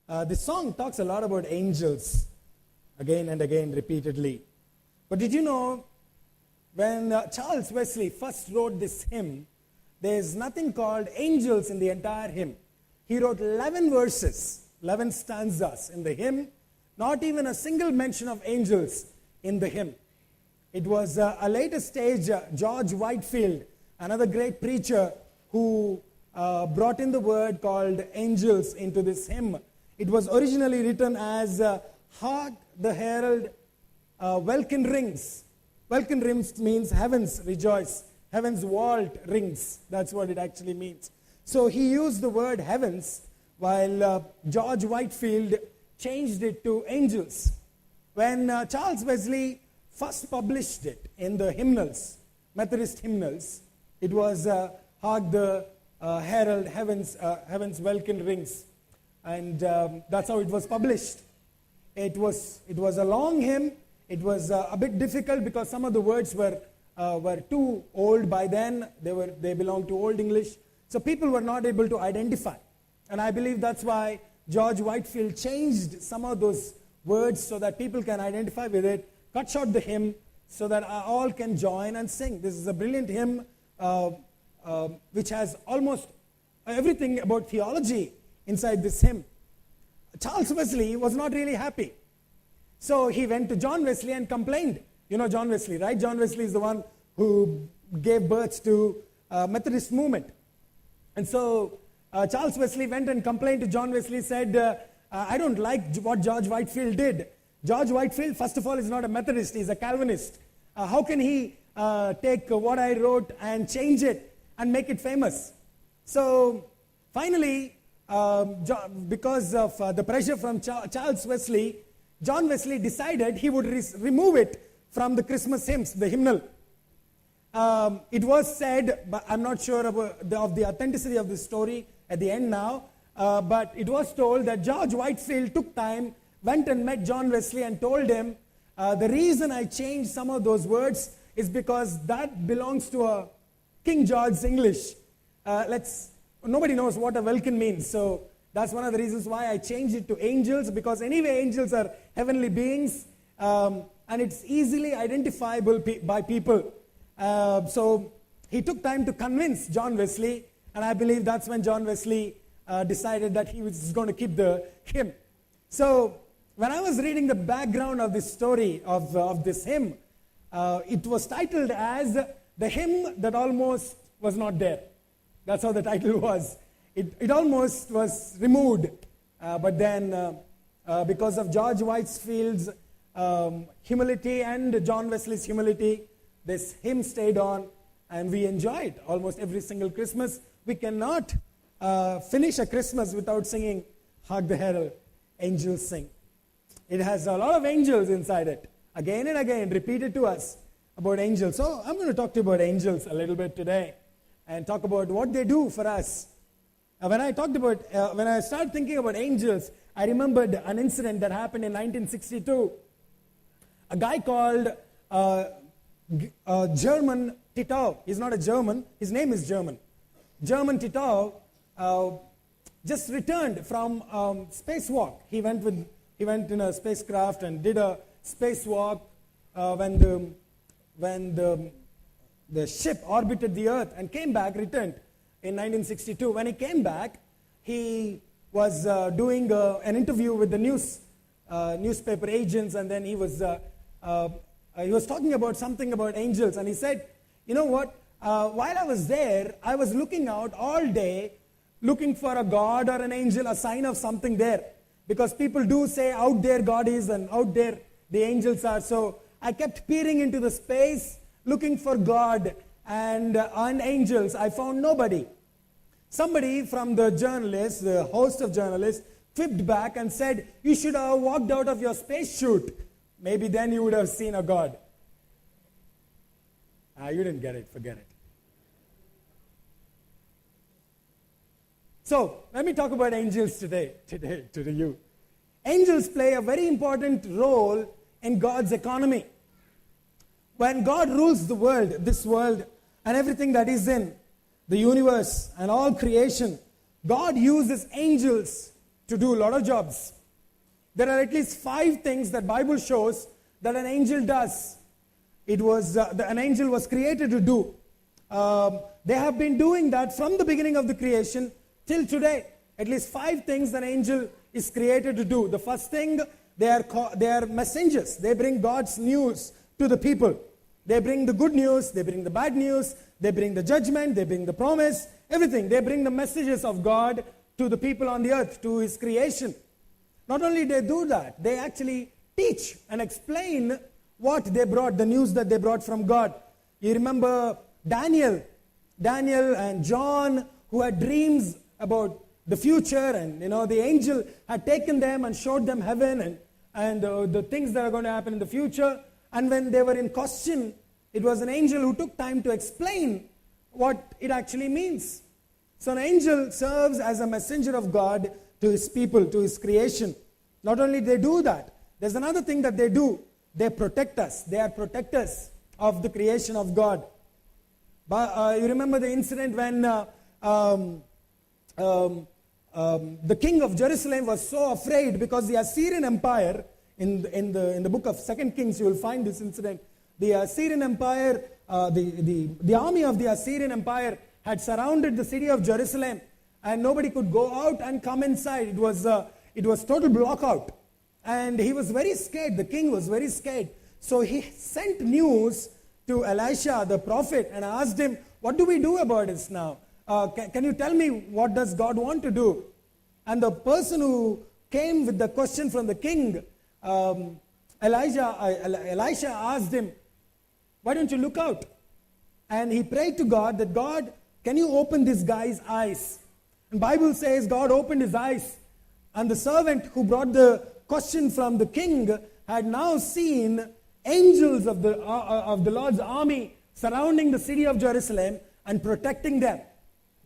This song talks a lot about angels, again and again, repeatedly. But did you know, when Charles Wesley first wrote this hymn, there's nothing called angels in the entire hymn. He wrote 11 verses, 11 stanzas in the hymn, not even a single mention of angels in the hymn. It was a later stage, George Whitefield, another great preacher, who brought in the word called angels into this hymn. It was originally written as Hark, the herald, welkin rings. Welkin rings means heavens rejoice. Heaven's vault rings. That's what it actually means. So he used the word heavens, while George Whitefield changed it to angels. When Charles Wesley first published it in the hymnals, Methodist hymnals, it was Hark the herald, heaven's welkin rings. And that's how it was published. It was a long hymn. It was a bit difficult because some of the words were too old by then. They belonged to Old English. So people were not able to identify. And I believe that's why George Whitefield changed some of those words so that people can identify with it, cut short the hymn so that all can join and sing. This is a brilliant hymn which has almost everything about theology inside this hymn. Charles Wesley was not really happy. So he went to John Wesley and complained. You know John Wesley, right? John Wesley is the one who gave birth to Methodist movement. And so Charles Wesley went and complained to John Wesley, said, I don't like what George Whitefield did. George Whitefield, first of all, is not a Methodist, he's a Calvinist. How can he take what I wrote and change it and make it famous? So finally, because of the pressure from Charles Wesley, John Wesley decided he would remove it from the Christmas hymns, the hymnal. It was said, but I'm not sure of the authenticity of this story at the end now, but it was told that George Whitefield took time, went and met John Wesley and told him, the reason I changed some of those words is because that belongs to a King George's English. Nobody knows what a welkin means, so that's one of the reasons why I changed it to angels, because anyway, angels are heavenly beings, and it's easily identifiable by people. So he took time to convince John Wesley, and I believe that's when John Wesley decided that he was going to keep the hymn. So when I was reading the background of this story of this hymn, it was titled as The Hymn That Almost Was Not There. That's how the title was. It almost was removed, but then because of George Whitefield's humility and John Wesley's humility, this hymn stayed on, and we enjoy it almost every single Christmas. We cannot finish a Christmas without singing Hark the Herald, Angels Sing. It has a lot of angels inside it, again and again, repeated to us about angels. So I'm going to talk to you about angels a little bit today and talk about what they do for us. When I started thinking about angels, I remembered an incident that happened in 1962. A guy called German Titov. He's not a German. His name is German. German Titov just returned from spacewalk. He went in a spacecraft and did a spacewalk when the ship orbited the Earth and came back, returned in 1962. When he came back, he was doing an interview with the newspaper agents, and then he was talking about something about angels, and he said, you know what, while I was there, I was looking out all day, looking for a God or an angel, a sign of something there, because people do say out there God is and out there the angels are. So I kept peering into the space, looking for God and angels. I found nobody. Somebody from the journalist, the host of journalists, quipped back and said, you should have walked out of your space chute. Maybe then you would have seen a God. You didn't get it, forget it. So, let me talk about angels today to you. Angels play a very important role in God's economy. When God rules the world, this world, and everything that is in the universe and all creation, God uses angels to do a lot of jobs. There are at least 5 things that Bible shows that an angel does. An angel was created to do. They have been doing that from the beginning of the creation till today. At least 5 things an angel is created to do. The first thing, they are messengers. They bring God's news to the people. They bring the good news, they bring the bad news, they bring the judgment, they bring the promise, everything. They bring the messages of God to the people on the earth, to His creation. Not only they do that, they actually teach and explain what they brought, the news that they brought from God. You remember Daniel and John, who had dreams about the future, and the angel had taken them and showed them heaven and the things that are going to happen in the future. And when they were in question, it was an angel who took time to explain what it actually means. So an angel serves as a messenger of God to His people, to His creation. Not only they do that, there's another thing that they do. They protect us. They are protectors of the creation of God. But you remember the incident when the king of Jerusalem was so afraid because the Assyrian Empire, in the book of 2 Kings, you will find this incident. The Assyrian Empire, the army of the Assyrian Empire had surrounded the city of Jerusalem, and nobody could go out and come inside. It was total blockout. And he was very scared. The king was very scared. So he sent news to Elisha, the prophet, and asked him, what do we do about this now? Can you tell me what does God want to do? And the person who came with the question from the king, Elisha asked him, why don't you look out? And he prayed to God that, God, can you open this guy's eyes? And Bible says God opened his eyes. And the servant who brought the question from the king had now seen angels of the Lord's army surrounding the city of Jerusalem and protecting them.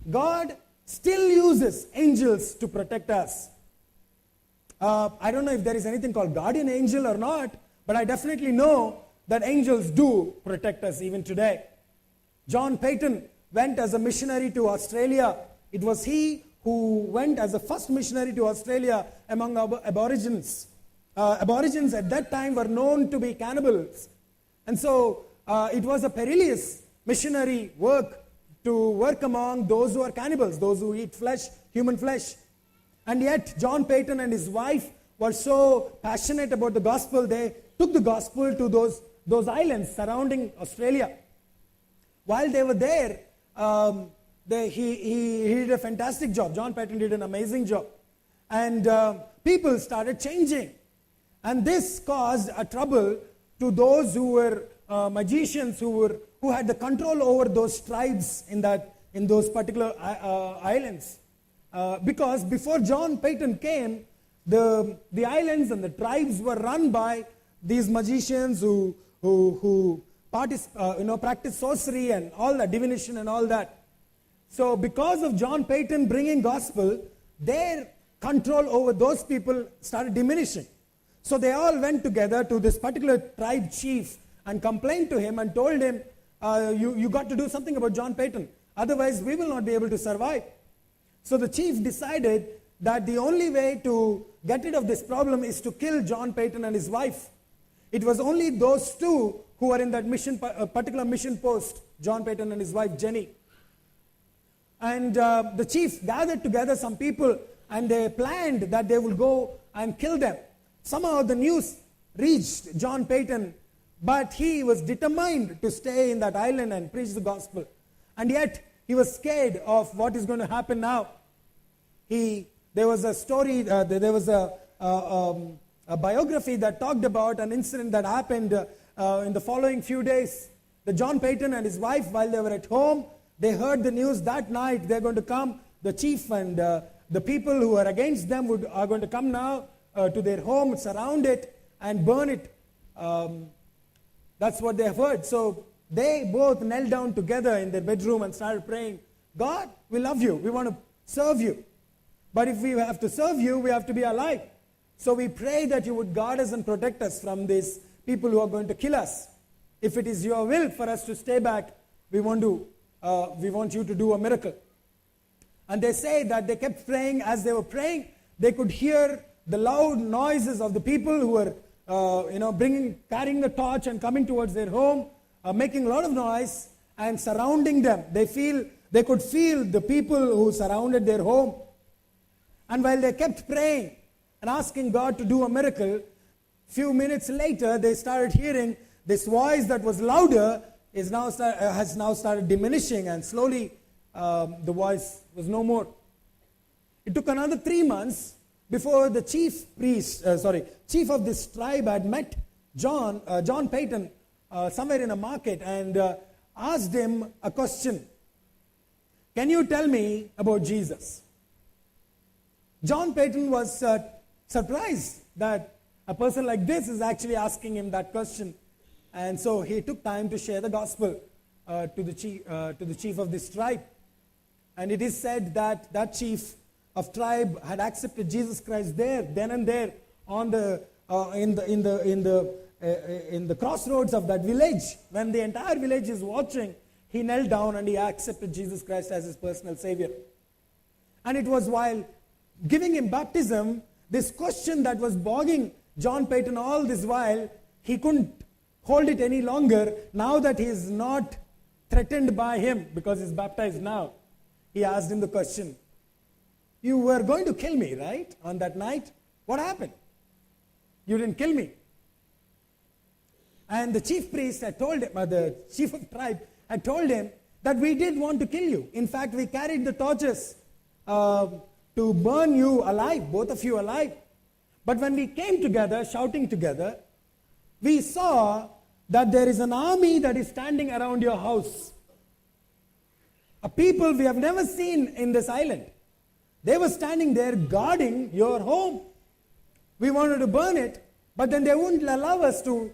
God still uses angels to protect us. I don't know if there is anything called guardian angel or not, but I definitely know that angels do protect us even today. John Paton went as a missionary to Australia. It was he who went as the first missionary to Australia among Aborigines. Aborigines at that time were known to be cannibals. And so it was a perilous missionary work to work among those who are cannibals, those who eat flesh, human flesh. And yet John Paton and his wife were so passionate about the gospel, they took the gospel to those islands surrounding Australia. While they were there, he did a fantastic job. John Paton did an amazing job. And people started changing. And this caused a trouble to those who were magicians, who had the control over those tribes in those particular islands. Because before John Paton came, the islands and the tribes were run by these magicians who practice sorcery and all that, divination and all that. So because of John Paton bringing gospel, their control over those people started diminishing. So they all went together to this particular tribe chief and complained to him and told him, you got to do something about John Paton. Otherwise, we will not be able to survive. So the chief decided that the only way to get rid of this problem is to kill John Paton and his wife. It was only those two who were in that particular mission post, John Paton and his wife Jenny. And the chief gathered together some people and they planned that they would go and kill them. Somehow the news reached John Paton, but he was determined to stay in that island and preach the gospel. And yet he was scared of what is going to happen now. There was a story, there was a biography that talked about an incident that happened in the following few days. The John Paton and his wife, while they were at home, they heard the news that night they're going to come. The chief and the people who are against them are going to come now to their home, surround it, and burn it. That's what they have heard. So they both knelt down together in their bedroom and started praying, God, we love you. We want to serve you. But if we have to serve you, we have to be alive. So we pray that you would guard us and protect us from these people who are going to kill us. If it is your will for us to stay back, we want you to do a miracle. And they say that they kept praying. As they were praying, they could hear the loud noises of the people who were carrying the torch and coming towards their home, making a lot of noise and surrounding them. They could feel the people who surrounded their home. And while they kept praying and asking God to do a miracle, few minutes later they started hearing this voice that was louder has now started diminishing, and slowly the voice was no more. It took another 3 months before the chief of this tribe had met John Payton somewhere in a market and asked him a question. Can you tell me about Jesus? John Payton was surprised that a person like this is actually asking him that question. And so he took time to share the gospel to the chief of this tribe. And it is said that that chief of tribe had accepted Jesus Christ then and there on in the crossroads of that village. When the entire village is watching, he knelt down and he accepted Jesus Christ as his personal savior. And it was while giving him baptism, this question that was bogging John Payton all this while, he couldn't hold it any longer. Now that he is not threatened by him because he's baptized now, he asked him the question, you were going to kill me, right? On that night? What happened? You didn't kill me. And the chief priest had told him, the chief of tribe had told him that we did want to kill you. In fact, we carried the torches to burn you alive, both of you alive. But when we came together, shouting together, we saw that there is an army that is standing around your house. A people we have never seen in this island. They were standing there guarding your home. We wanted to burn it, but then they wouldn't allow us to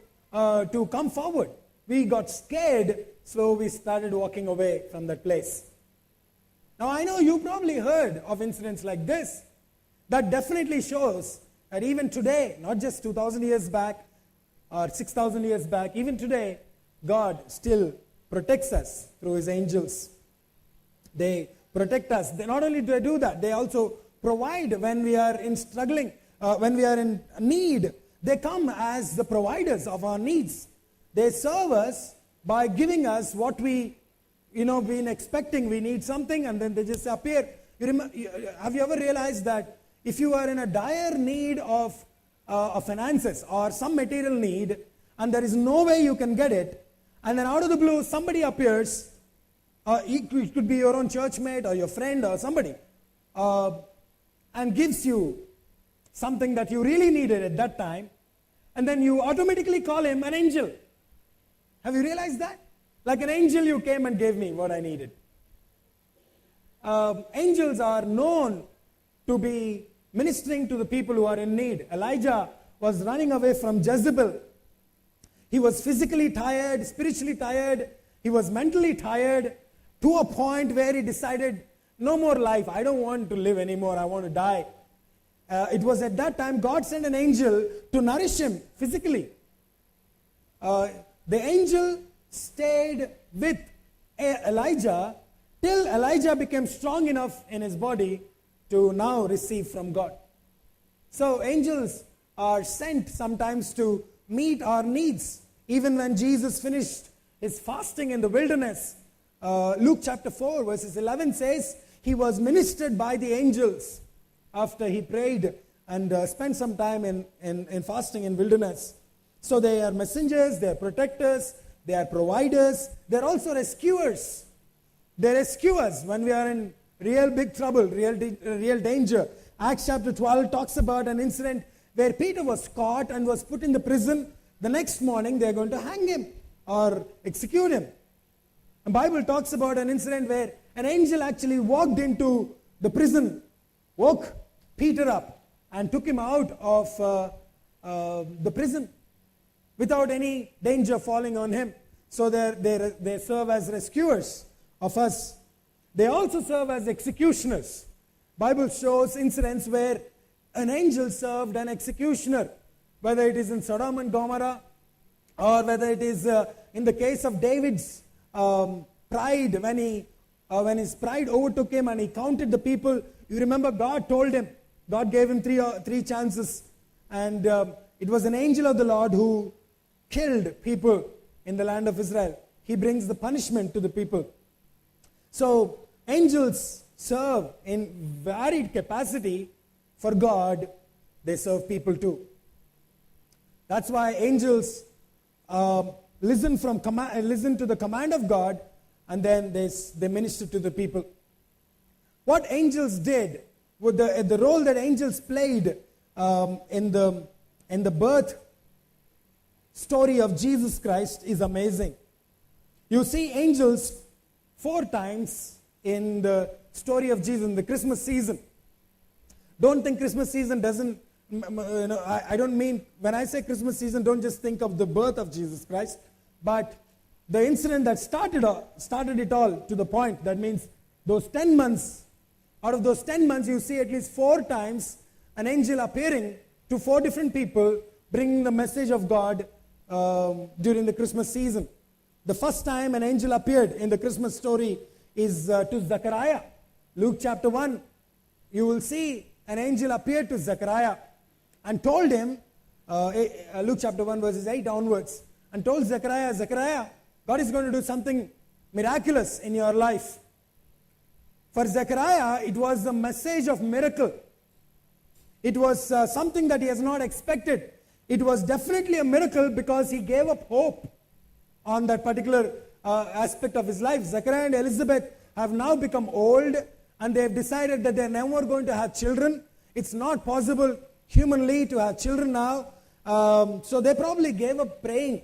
come forward. We got scared, so we started walking away from that place. Now I know you probably heard of incidents like this. That definitely shows that even today, not just 2,000 years back or 6,000 years back, even today, God still protects us through His angels. They protect us. Not only do they do that, they also provide when we are in struggling, when we are in need. They come as the providers of our needs. They serve us by giving us what we been expecting. We need something and then they just appear. Have you ever realized that if you are in a dire need of finances or some material need and there is no way you can get it, and then out of the blue somebody appears, it could be your own churchmate or your friend or somebody, and gives you something that you really needed at that time, and then you automatically call him an angel. Have you realized that? Like an angel, you came and gave me what I needed. Angels are known to be ministering to the people who are in need. Elijah was running away from Jezebel. He was physically tired, spiritually tired. He was mentally tired to a point where he decided, no more life. I don't want to live anymore. I want to die. It was at that time God sent an angel to nourish him physically. The angel stayed with Elijah till Elijah became strong enough in his body to now receive from God. So angels are sent sometimes to meet our needs. Even when Jesus finished his fasting in the wilderness, Luke chapter 4 verses 11 says, he was ministered by the angels after he prayed and spent some time in fasting in wilderness. So they are messengers, they are protectors, they are providers, they are also rescuers. They rescue us when we are in real big trouble, real danger. Acts chapter 12 talks about an incident where Peter was caught and was put in the prison. The next morning they are going to hang him or execute him. The Bible talks about an incident where an angel actually walked into the prison, woke Peter up and took him out of the prison without any danger falling on him. So they serve as rescuers of us. They also serve as executioners. Bible shows incidents where an angel served an executioner, whether it is in Sodom and Gomorrah or whether it is in the case of David's pride, when his pride overtook him and he counted the people. You remember God told him God gave him three chances, and it was an angel of the Lord who killed people in the land of Israel. He brings the punishment to the people. So angels serve in varied capacity for God. They serve people too. That's why angels listen to the command of God, and then they minister to the people. What angels did, with the role that angels played in the birth story of Jesus Christ is amazing. You see angels 4 times in the story of Jesus in the Christmas season. Don't think Christmas season doesn't, I don't mean, when I say Christmas season, don't just think of the birth of Jesus Christ, but the incident that started it all to the point. That means those 10 months, out of those 10 months, you see at least 4 times an angel appearing to 4 different people, bringing the message of God during the Christmas season. The first time an angel appeared in the Christmas story is to Zechariah. Luke chapter 1, you will see an angel appeared to Zechariah and told him, Luke chapter 1 verses 8 onwards, and told Zechariah, Zechariah, God is going to do something miraculous in your life. For Zechariah, it was a message of miracle. It was something that he has not expected. It was definitely a miracle because he gave up hope on that particular aspect of his life. Zechariah and Elizabeth have now become old, and they have decided that they are never going to have children. It's not possible humanly to have children now. So they probably gave up praying.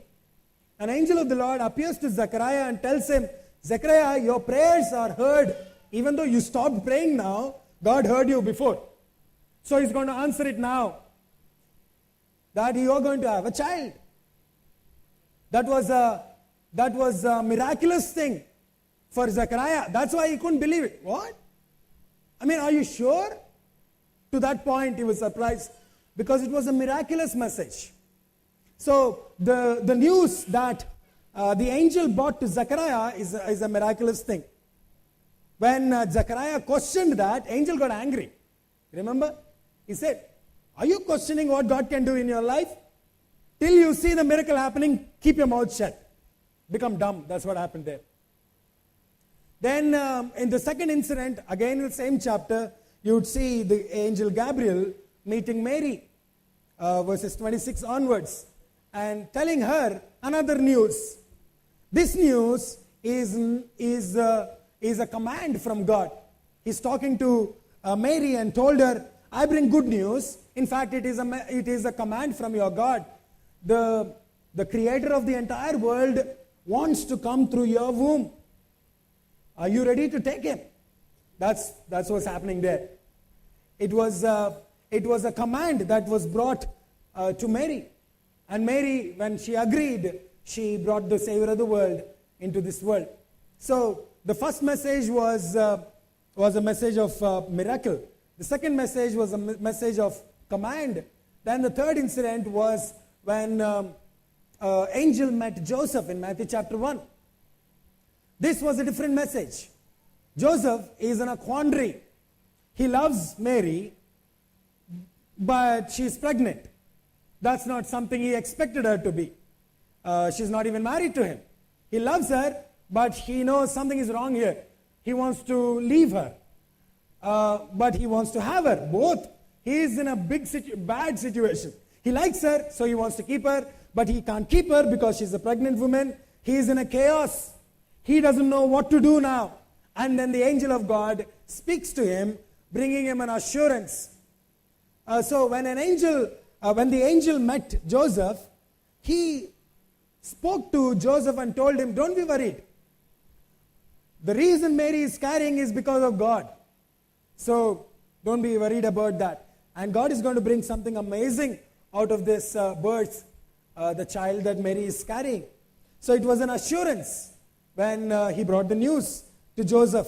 An angel of the Lord appears to Zechariah and tells him, Zechariah, your prayers are heard. Even though you stopped praying now, God heard you before. So he's going to answer it now. That you are going to have a child. That was a miraculous thing for Zechariah. That's why he couldn't believe it. What? I mean, are you sure? To that point, he was surprised because it was a miraculous message. So the news that the angel brought to Zechariah is a miraculous thing. When Zechariah questioned that, angel got angry. Remember? He said, are you questioning what God can do in your life? Till you see the miracle happening, keep your mouth shut. Become dumb. That's what happened there. Then in the second incident, again in the same chapter, you would see the angel Gabriel meeting Mary, verses 26 onwards, and telling her another news. This news is a command from God. He's talking to Mary and told her, I bring good news. In fact, it is a command from your God. The creator of the entire world wants to come through your womb. Are you ready to take him? That's what's happening there. It was a command that was brought to Mary. And Mary, when she agreed, she brought the Savior of the world into this world. So the first message was a message of miracle. The second message was a message of command. Then the third incident was when angel met Joseph in Matthew chapter 1. This was a different message. Joseph is in a quandary. He loves Mary, but she's pregnant. That's not something he expected her to be. She's not even married to him. He loves her, but he knows something is wrong here. He wants to leave her, but he wants to have her. Both. He is in a bad situation. He likes her, so he wants to keep her, but he can't keep her because she's a pregnant woman. He is in a chaos. He doesn't know what to do now. And then the angel of God speaks to him, bringing him an assurance. So when the angel met Joseph, he spoke to Joseph and told him, don't be worried. The reason Mary is carrying is because of God. So don't be worried about that. And God is going to bring something amazing out of this birth, the child that Mary is carrying. So it was an assurance when he brought the news to Joseph.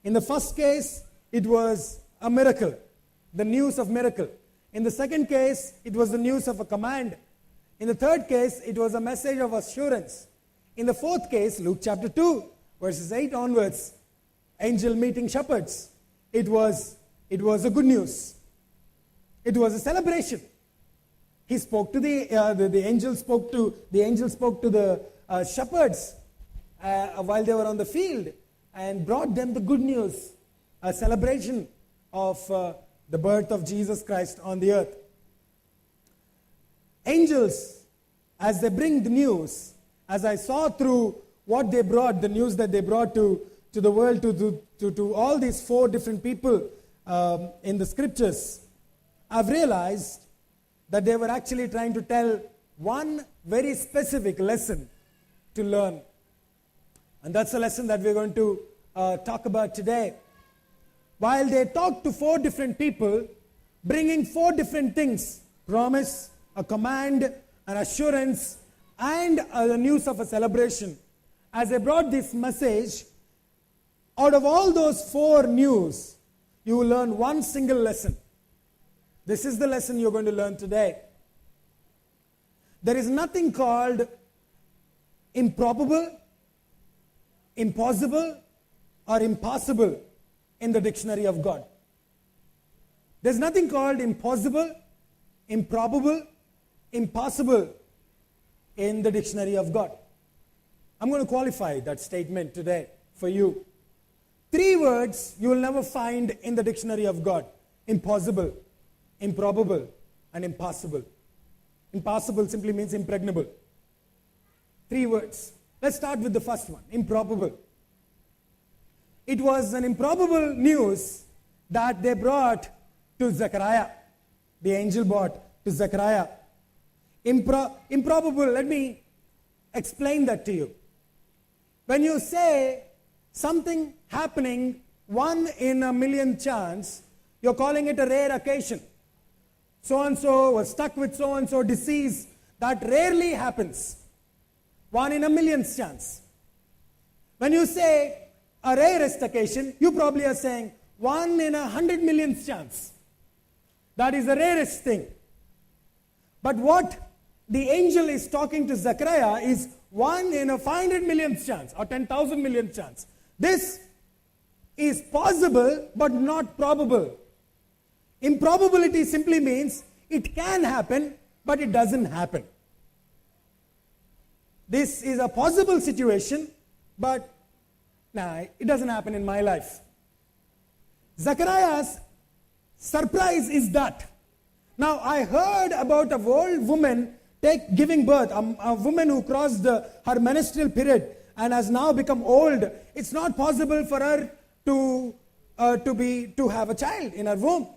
In the first case, it was a miracle, the news of miracle. In the second case, it was the news of a command. In the third case, it was a message of assurance. In the fourth case, Luke chapter 2, verses 8 onwards, angel meeting shepherds. It was a good news. It was a celebration. He spoke to the angel spoke to the shepherds while they were on the field and brought them the good news, a celebration of the birth of Jesus Christ on the earth. Angels, as they bring the news, as I saw through what they brought, the news that they brought to the world, to all these 4 different people in the scriptures, I've realized that they were actually trying to tell one very specific lesson to learn. And that's the lesson that we're going to talk about today. While they talked to 4 different people, bringing 4 different things: promise, a command, an assurance, and the news of a celebration. As they brought this message, out of all those 4 news, you will learn one single lesson. This is the lesson you're going to learn today. There is nothing called improbable, impossible, or impossible in the dictionary of God. There's nothing called impossible, improbable, impossible in the dictionary of God. I'm going to qualify that statement today for you. 3 words you will never find in the dictionary of God: impossible, improbable, and impossible. Impossible simply means impregnable. 3 words. Let's start with the first one: improbable. It was an improbable news that they brought to Zechariah. The angel brought to Zechariah. Improbable, let me explain that to you. When you say something happening 1 in a million chance, you're calling it a rare occasion. So-and-so was stuck with so-and-so disease. That rarely happens. 1 in a million's chance. When you say a rarest occasion, you probably are saying 1 in 100 million's chance. That is the rarest thing. But what the angel is talking to Zechariah is 1 in 500 millionth chance or 10,000 millionth chance. This is possible but not probable. Improbability simply means it can happen but it doesn't happen. This is a possible situation, but it doesn't happen in my life. Zechariah's surprise is that. Now, I heard about a old woman giving birth, a woman who crossed her menstrual period and has now become old. It's not possible for her to have a child in her womb.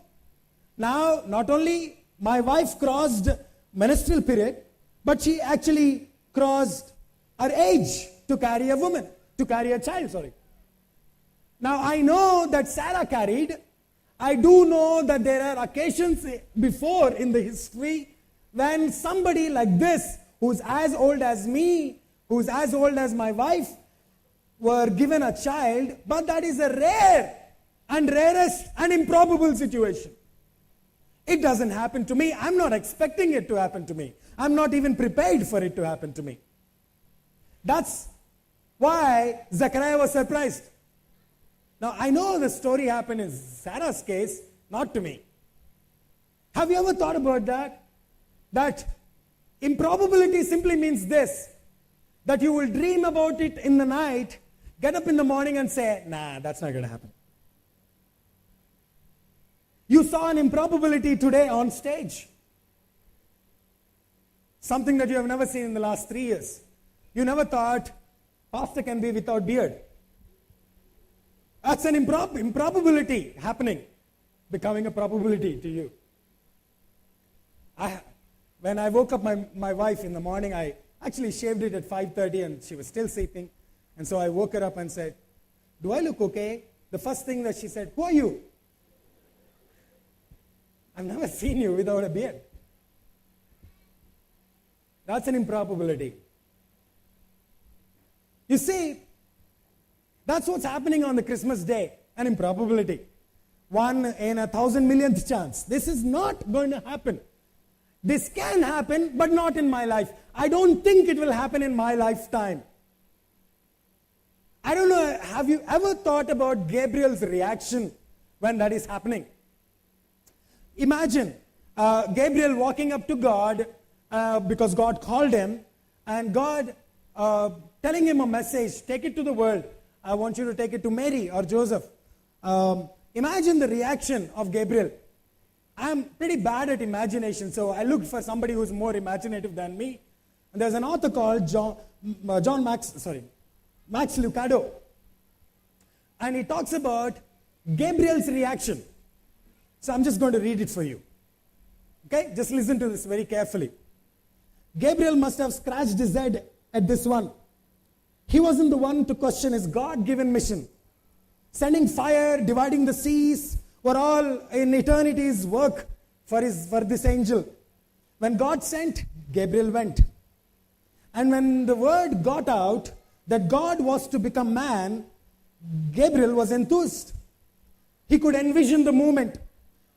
Now, not only my wife crossed menstrual period, but she actually crossed her age to carry a child, sorry. Now, I know that Sarah carried. I do know that there are occasions before in the history when somebody like this, who's as old as me, who's as old as my wife, were given a child, but that is a rare and rarest and improbable situation. It doesn't happen to me. I'm not expecting it to happen to me. I'm not even prepared for it to happen to me. That's why Zechariah was surprised. Now, I know the story happened in Sarah's case, not to me. Have you ever thought about that? That improbability simply means this, that you will dream about it in the night, get up in the morning and say, nah, that's not going to happen. You saw an improbability today on stage. Something that you have never seen in the last 3 years. You never thought pastor can be without beard. That's an improbability happening, becoming a probability to you. When I woke up my wife in the morning, I actually shaved it at 5:30 and she was still sleeping. And so I woke her up and said, do I look okay? The first thing that she said, who are you? I've never seen you without a beard. That's an improbability. You see, that's what's happening on the Christmas day, an improbability. 1 in 1,000 millionth chance. This is not going to happen. This can happen, but not in my life. I don't think it will happen in my lifetime. I don't know, have you ever thought about Gabriel's reaction when that is happening? Imagine Gabriel walking up to God because God called him, and God telling him a message, take it to the world. I want you to take it to Mary or Joseph. Imagine the reaction of Gabriel. I'm pretty bad at imagination, so I looked for somebody who's more imaginative than me. And there's an author called Max Lucado. And he talks about Gabriel's reaction. So I'm just going to read it for you. Okay, just listen to this very carefully. Gabriel must have scratched his head at this one. He wasn't the one to question his God-given mission. Sending fire, dividing the seas, were all in eternity's work for this angel. When God sent, Gabriel went. And when the word got out that God was to become man, Gabriel was enthused. He could envision the moment,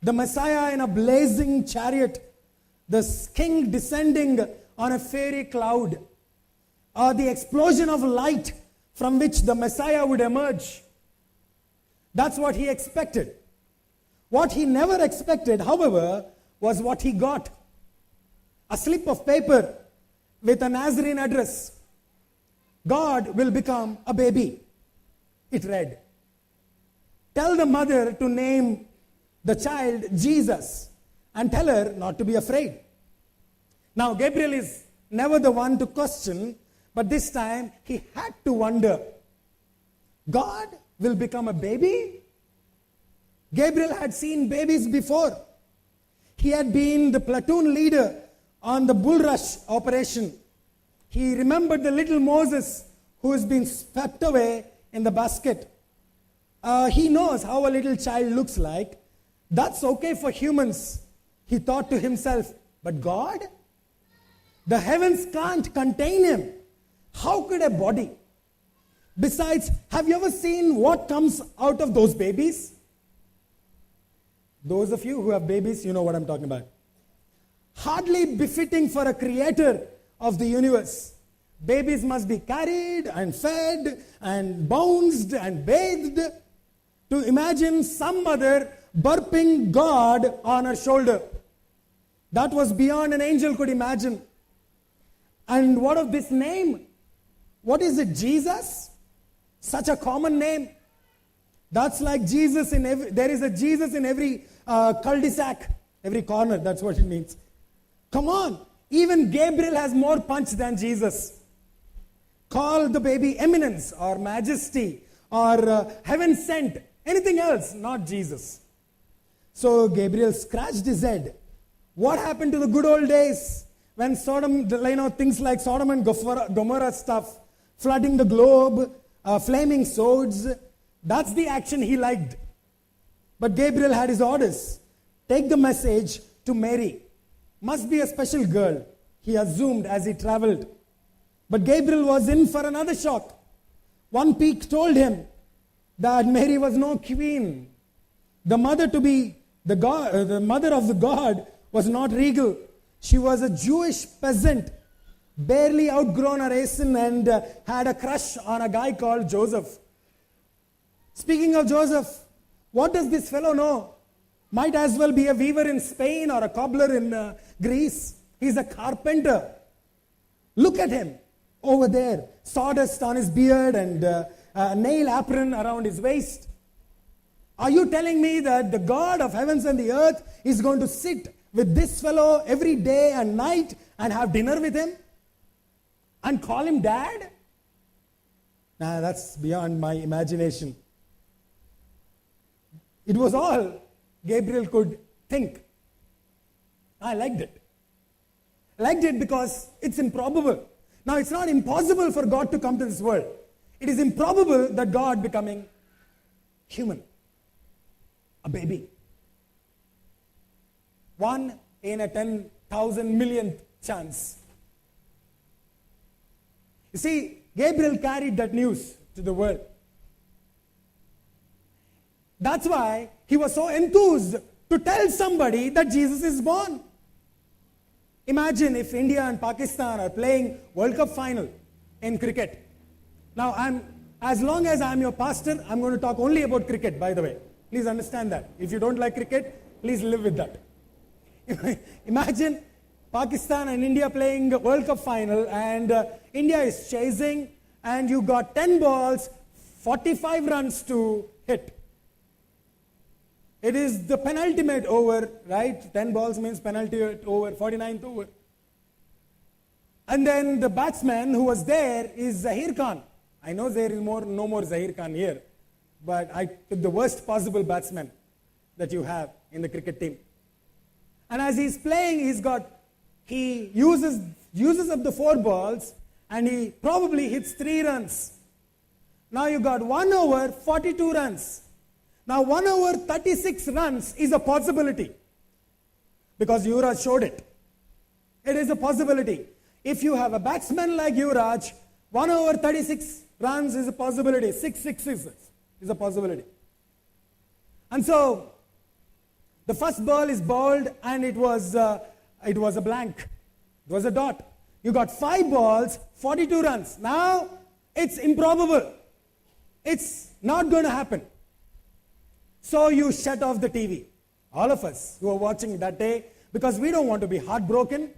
the Messiah in a blazing chariot, the king descending on a fairy cloud, or the explosion of light from which the Messiah would emerge. That's what he expected. What he never expected, however, was what he got. A slip of paper with a Nazarene address. God will become a baby. It read. Tell the mother to name the child Jesus and tell her not to be afraid. Now, Gabriel is never the one to question, but this time he had to wonder. God will become a baby? Gabriel had seen babies before. He had been the platoon leader on the bull rush operation. He remembered the little Moses who has been swept away in the basket. He knows how a little child looks like. That's okay for humans, he thought to himself. But God? The heavens can't contain him. How could a body? Besides, have you ever seen what comes out of those babies? Those of you who have babies, you know what I'm talking about. Hardly befitting for a creator of the universe. Babies must be carried and fed and bounced and bathed. To imagine some mother burping God on her shoulder. That was beyond an angel could imagine. And what of this name? What is it, Jesus? Such a common name. That's like Jesus in every, there is a Jesus in every cul-de-sac, every corner, that's what it means. Come on, even Gabriel has more punch than Jesus. Call the baby eminence or majesty or heaven sent, anything else, not Jesus. So Gabriel scratched his head. What happened to the good old days when Sodom, things like Sodom and Gomorrah stuff, flooding the globe, flaming swords, that's the action he liked. But Gabriel had his orders. Take the message to Mary. Must be a special girl, he assumed as he traveled. But Gabriel was in for another shock. One peak told him that Mary was no queen. The mother to be the mother of the God was not regal. She was a Jewish peasant, barely outgrown her raisin and had a crush on a guy called Joseph. Speaking of Joseph, what does this fellow know? Might as well be a weaver in Spain or a cobbler in Greece. He's a carpenter. Look at him over there. Sawdust on his beard and a nail apron around his waist. Are you telling me that the God of heavens and the earth is going to sit with this fellow every day and night and have dinner with him? And call him dad? Nah, that's beyond my imagination. It was all Gabriel could think. I liked it. I liked it because it's improbable. Now, it's not impossible for God to come to this world. It is improbable that God becoming human. A baby. 1 in a 10,000 millionth chance. You see, Gabriel carried that news to the world. That's why he was so enthused to tell somebody that Jesus is born. Imagine if India and Pakistan are playing World Cup final in cricket. Now, as long as I'm your pastor, I'm going to talk only about cricket, by the way. Please understand that. If you don't like cricket, please live with that. Imagine Pakistan and India playing the World Cup final, and India is chasing, and you got 10 balls, 45 runs to hit. It is the penultimate over, right? 10 balls means penalty over, 49th over. And then the batsman who was there is Zahir Khan. I know there is no more Zahir Khan here, but I took the worst possible batsman that you have in the cricket team. And as he's playing, he uses up the 4 balls, and he probably hits 3 runs. Now you got 1 over, 42 runs. Now 1 over 36 runs is a possibility, because Yuvraj showed it. It is a possibility. If you have a batsman like Yuvraj, 1 over 36 runs is a possibility. 6 sixes is a possibility. And so the first ball is bowled, and it was a blank. It was a dot. You got 5 balls, 42 runs. Now it's improbable. It's not going to happen. So you shut off the TV. All of us who are watching that day, because we don't want to be heartbroken.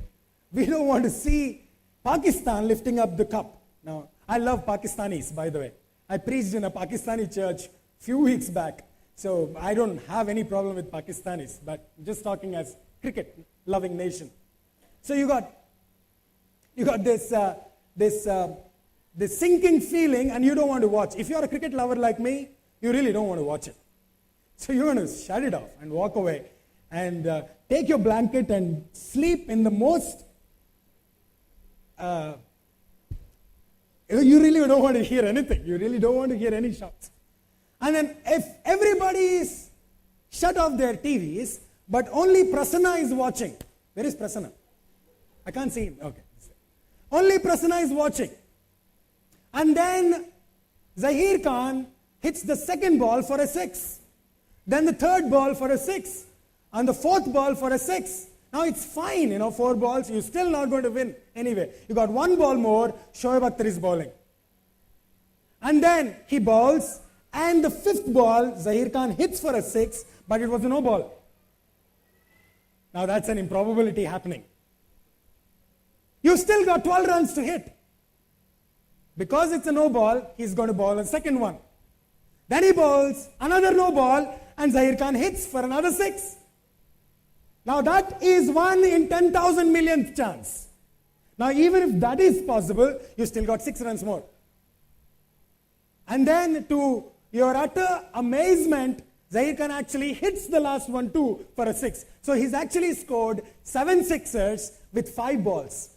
We don't want to see Pakistan lifting up the cup. Now, I love Pakistanis, by the way. I preached in a Pakistani church a few weeks back. So I don't have any problem with Pakistanis, but just talking as cricket-loving nation. So you got this sinking feeling, and you don't want to watch. If you're a cricket lover like me, you really don't want to watch it. So you're going to shut it off and walk away and take your blanket and sleep in the most... you really don't want to hear anything. You really don't want to hear any shouts. And then if everybody is shut off their TVs, but only Prasanna is watching. Where is Prasanna? I can't see him. Okay. Only Prasanna is watching. And then Zahir Khan hits the second ball for a 6. Then the third ball for a 6. And the fourth ball for a 6. Now it's fine, 4 balls. You're still not going to win anyway. You got 1 ball more. Shoaib Akhtar is bowling. And then he bowls. And the 5th ball, Zahir Khan hits for a 6. But it was a no ball. Now that's an improbability happening. You still got 12 runs to hit. Because it's a no ball, he's going to bowl a second one. Then he bowls another no ball, and Zahir Khan hits for another 6. Now that is 1 in 10,000 millionth chance. Now even if that is possible, you still got 6 runs more. And then to your utter amazement, Zahir Khan actually hits the last one too for a 6. So he's actually scored 7 sixers with 5 balls.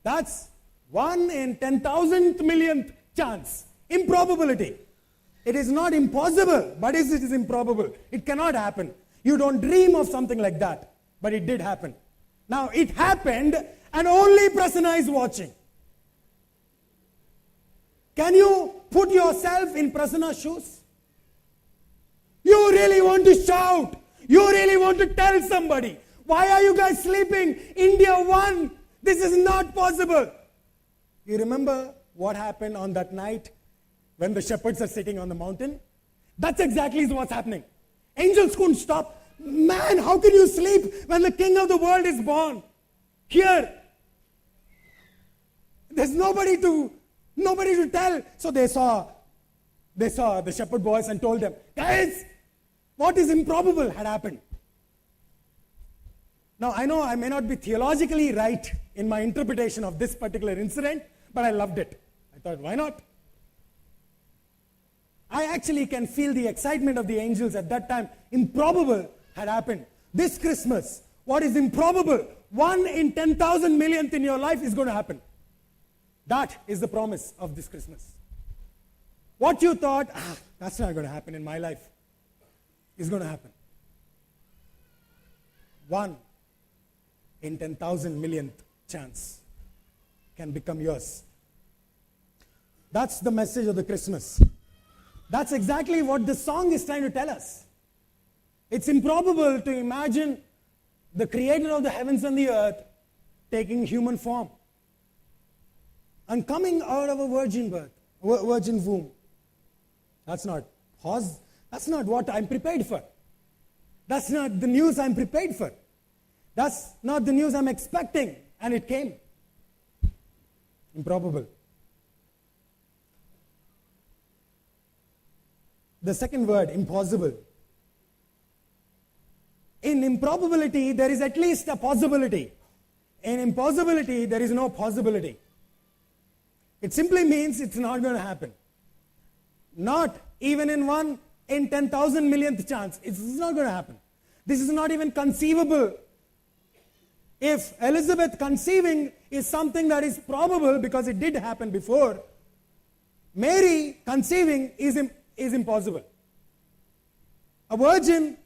That's 1 in 10,000th millionth chance. Improbability. It is not impossible, but it is improbable. It cannot happen. You don't dream of something like that, but it did happen. Now it happened, and only Prasanna is watching. Can you put yourself in Prasanna's shoes? You really want to shout. You really want to tell somebody. Why are you guys sleeping? India won. This is not possible. You remember what happened on that night when the shepherds are sitting on the mountain? That's exactly what's happening. Angels couldn't stop. Man, how can you sleep when the king of the world is born? Here. There's nobody to tell. So they saw the shepherd boys and told them, guys, what is improbable had happened. Now, I know I may not be theologically right in my interpretation of this particular incident, but I loved it. I thought, why not? I actually can feel the excitement of the angels at that time. Improbable had happened. This Christmas, what is improbable, 1 in 10,000 millionth in your life is going to happen. That is the promise of this Christmas. What you thought, that's not going to happen in my life, is going to happen. 1 in 10,000 millionth chance can become yours. That's the message of the Christmas. That's exactly what this song is trying to tell us. It's improbable to imagine the creator of the heavens and the earth taking human form and coming out of a virgin womb. That's not what I'm prepared for. That's not the news I'm prepared for. That's not the news I'm expecting. And it came. Improbable. The second word, impossible. In improbability, there is at least a possibility. In impossibility, there is no possibility. It simply means it's not going to happen. Not even in 1 in 10,000 millionth chance. It's not going to happen. This is not even conceivable. If Elizabeth conceiving is something that is probable because it did happen before, Mary conceiving is impossible. A virgin,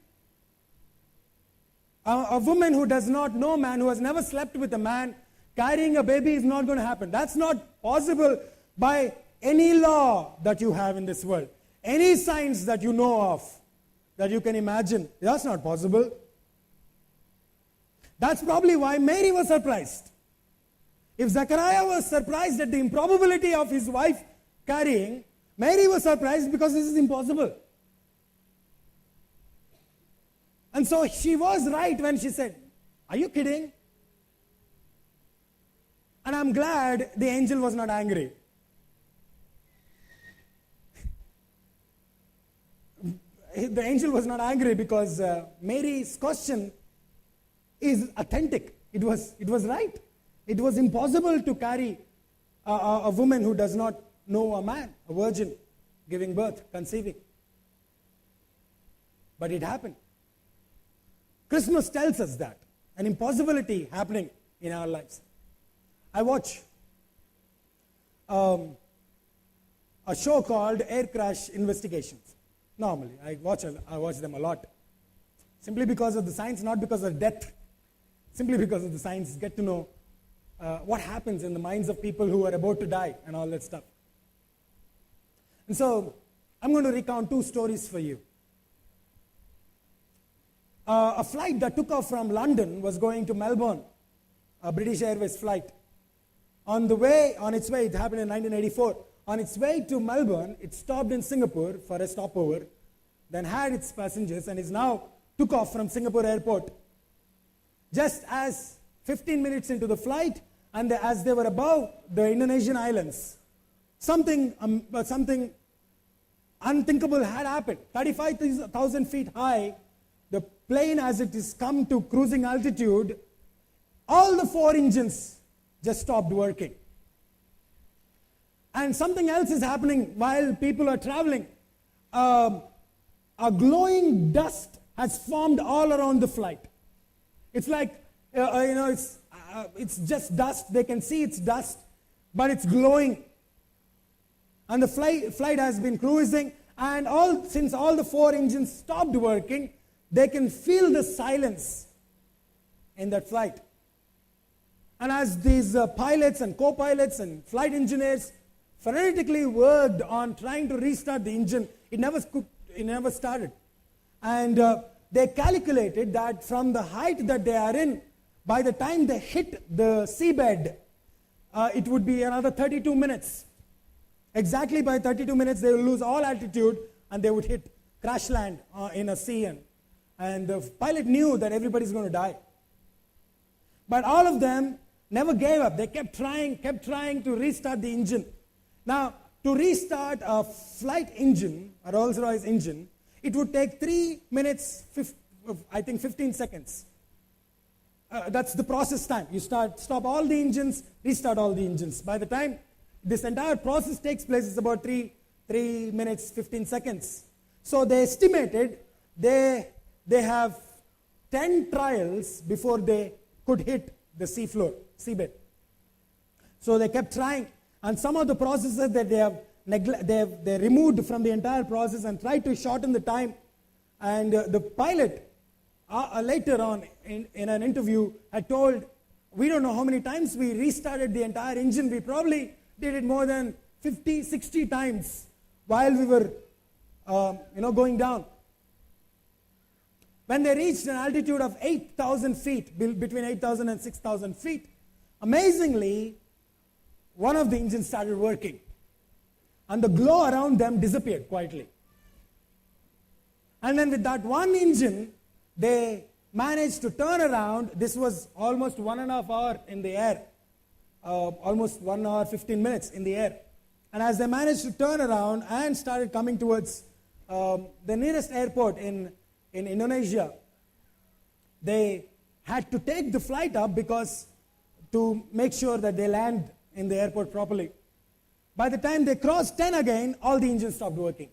a woman who does not know man, who has never slept with a man, carrying a baby is not going to happen. That's not possible by any law that you have in this world. Any science that you know of, that you can imagine, that's not possible. That's probably why Mary was surprised. If Zechariah was surprised at the improbability of his wife carrying, Mary was surprised because this is impossible. And so she was right when she said, "Are you kidding?" And I'm glad the angel was not angry. The angel was not angry because Mary's question is authentic. It was right. It was impossible to carry a woman who does not know a man, a virgin, giving birth, conceiving. But it happened. Christmas tells us that. An impossibility happening in our lives. I watch a show called Air Crash Investigations. Normally, I watch them a lot. Simply because of the science, not because of death. Simply because of the science, get to know what happens in the minds of people who are about to die and all that stuff. And so, I'm going to recount 2 stories for you. A flight that took off from London was going to Melbourne, a British Airways flight. On its way, it happened in 1984. On its way to Melbourne, it stopped in Singapore for a stopover, then had its passengers, and is now took off from Singapore airport. Just as 15 minutes into the flight, and as they were above the Indonesian islands, something unthinkable had happened. 35,000 feet high, the plane, as it is come to cruising altitude, all the 4 engines just stopped working. And something else is happening while people are traveling. A glowing dust has formed all around the flight. It's like, it's just dust. They can see it's dust, but it's glowing. And the flight has been cruising, and since all the 4 engines stopped working, they can feel the silence in that flight. And as these pilots and co-pilots and flight engineers frenetically worked on trying to restart the engine, it never started. And they calculated that from the height that they are in, by the time they hit the seabed, it would be another 32 minutes. Exactly by 32 minutes, they will lose all altitude and they would crash land in a sea. And the pilot knew that everybody's going to die. But all of them never gave up. They kept trying to restart the engine. Now, to restart a flight engine, a Rolls-Royce engine, it would take 3 minutes, 15 seconds. That's the process time. You stop all the engines, restart all the engines. By the time this entire process takes place, it's about 3 minutes, 15 seconds. So they estimated they have 10 trials before they could hit the seabed. So they kept trying, and some of the processes that they removed from the entire process and tried to shorten the time. And the pilot later on in an interview had told, "We don't know how many times we restarted the entire engine. We probably did it more than 50, 60 times while we were going down." When they reached an altitude of 8,000 feet, between 8,000 and 6,000 feet, amazingly, one of the engines started working. And the glow around them disappeared quietly. And then with that one engine, they managed to turn around. This was almost 1.5 hours in the air, almost 1 hour 15 minutes in the air. And as they managed to turn around and started coming towards the nearest airport in Indonesia, they had to take the flight up because to make sure that they land in the airport properly. By the time they crossed 10 again, all the engines stopped working.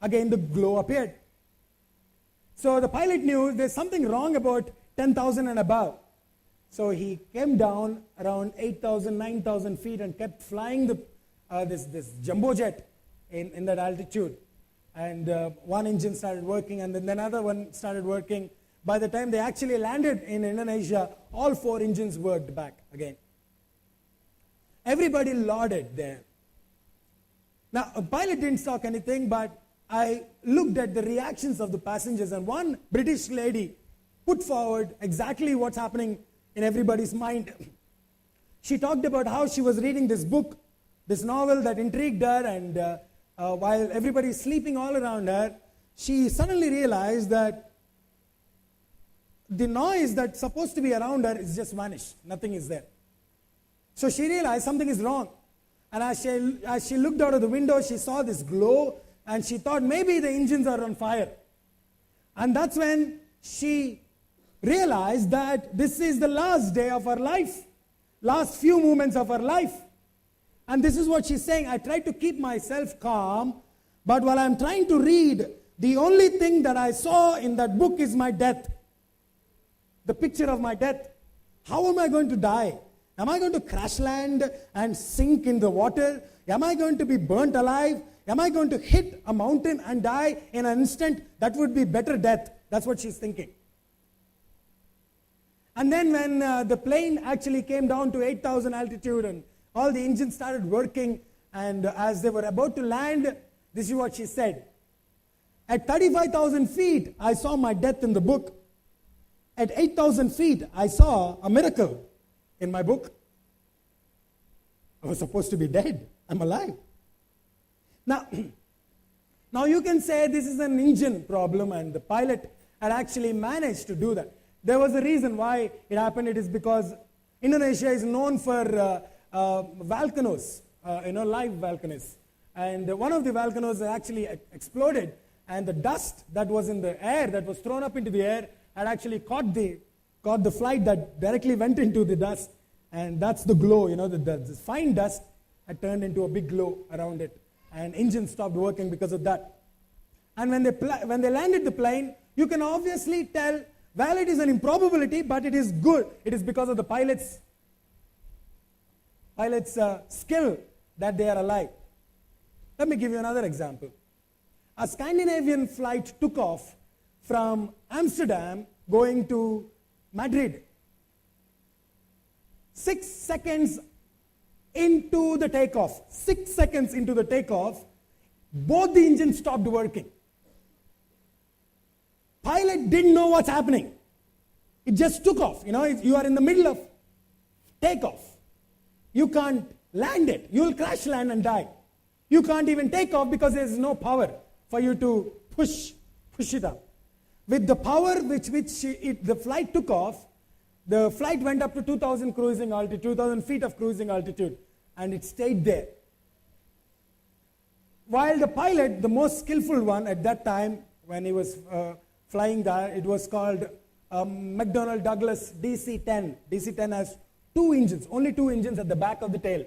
Again, the glow appeared. So the pilot knew there's something wrong about 10,000 and above. So he came down around 8,000, 9,000 feet and kept flying this jumbo jet in that altitude. And one engine started working, and then another one started working. By the time they actually landed in Indonesia, all 4 engines worked back again. Everybody lauded there. Now, a pilot didn't talk anything, but I looked at the reactions of the passengers, and one British lady put forward exactly what's happening in everybody's mind. She talked about how she was reading this book, this novel that intrigued her, and while everybody's sleeping all around her, she suddenly realized that the noise that's supposed to be around her is just vanished. Nothing is there. So she realized something is wrong. And as she looked out of the window, she saw this glow, and she thought maybe the engines are on fire. And that's when she realized that this is the last day of her life, last few moments of her life. And this is what she's saying: I tried to keep myself calm, but while I'm trying to read, the only thing that I saw in that book is my death. The picture of my death. How am I going to die? Am I going to crash land and sink in the water? Am I going to be burnt alive? Am I going to hit a mountain and die in an instant? That would be better death. That's what she's thinking. And then when the plane actually came down to 8,000 altitude and all the engines started working, and as they were about to land, this is what she said. At 35,000 feet, I saw my death in the book. At 8,000 feet, I saw a miracle in my book. I was supposed to be dead. I'm alive. Now you can say this is an engine problem, and the pilot had actually managed to do that. There was a reason why it happened. It is because Indonesia is known for volcanoes, live volcanoes. And one of the volcanoes actually exploded, and the dust that was in the air, that was thrown up into the air, had actually caught the flight that directly went into the dust. And that's the glow, the fine dust had turned into a big glow around it. And engines stopped working because of that. And when they landed the plane, you can obviously tell, well, it is an improbability, but it is good. It is because of the pilot's skill that they are alive. Let me give you another example. A Scandinavian flight took off from Amsterdam going to Madrid. 6 seconds into the takeoff, both the engines stopped working. Pilot didn't know what's happening. It just took off. You are in the middle of takeoff. You can't land it. You will crash land and die. You can't even take off because there is no power for you to push it up. With the power which the flight took off, the flight went up to 2,000 cruising altitude, 2,000 feet of cruising altitude, and it stayed there. While the pilot, the most skillful one at that time, when he was flying there, it was called McDonnell Douglas DC-10. DC-10 has 2 engines, only 2 engines at the back of the tail.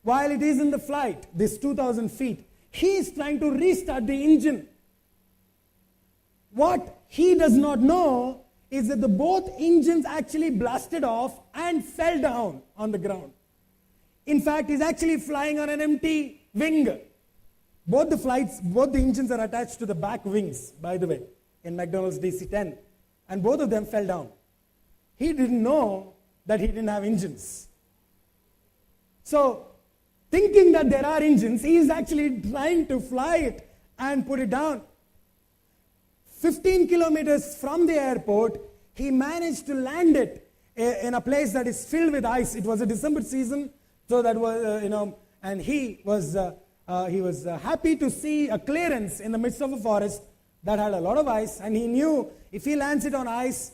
While it is in the flight, this 2,000 feet, he is trying to restart the engine. What he does not know is that both engines actually blasted off and fell down on the ground. In fact, he's actually flying on an empty wing. Both the engines are attached to the back wings, by the way, in McDonnell's DC-10. And both of them fell down. He didn't know that he didn't have engines. So, thinking that there are engines, he is actually trying to fly it and put it down. 15 kilometers from the airport, he managed to land it in a place that is filled with ice. It was a December season, so that was, and he was happy to see a clearance in the midst of a forest that had a lot of ice, and he knew if he lands it on ice,